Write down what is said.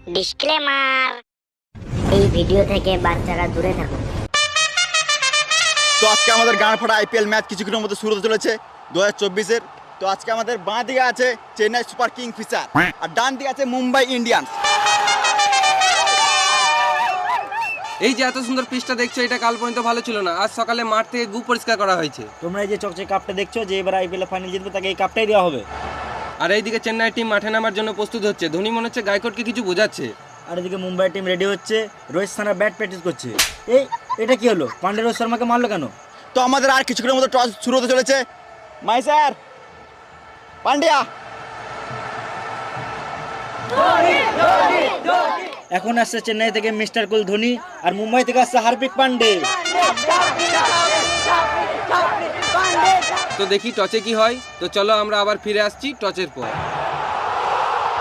Disclaimer, এই video থেকে বাচ্চারা দূরে থাকুন। তো আজকে আমাদের গান ফাটা আইপিএল ম্যাচ কিছুক্ষণের মধ্যে শুরু হতে চলেছে 2024-এর। তো আজকে আমাদের বাঁ দিকে আছে চেন্নাই সুপার কিং ফিশার আর ডান দিকে আছে মুম্বাই ইন্ডিয়ান্স। এই যে এত সুন্দর পিচটা দেখছো, এটা কাল পর্যন্ত ভালো ছিল না। আজ সকালে মাঠ থেকে গু পরিষ্কার করা হয়েছে। তোমরা এই যে চকচকে কাপটা দেখছো, যে এবার আইপিএল ফাইনাল জিতবে তাকে এই কাপটাই দেওয়া হবে। আর এইদিকে চেন্নাই টিম মাঠে নামার জন্য প্রস্তুত হচ্ছে। ধোনি মনে হচ্ছে গায়কোটকে কিছু বোঝাচ্ছে। আর এদিকে মুম্বাই টিম রেডি হচ্ছে, রোহিত শর্মা ব্যাট প্র্যাকটিস করছে। এটা কি হলো? পান্ডে রোহিত শর্মাকে মারলো কেন? তো আমাদের আর কিছুক্ষণের মধ্যে টস শুরু হতে চলেছে। মাই স্যার পান্ডিয়া। এখন আসছে চেন্নাই থেকে মিস্টার কুল ধোনি, আর মুম্বাই থেকে আসছে হার্দিক পান্ডে। তো দেখি টচে কি হয়। তো চলো আমরা আবার ফিরে আসছি টচের পর।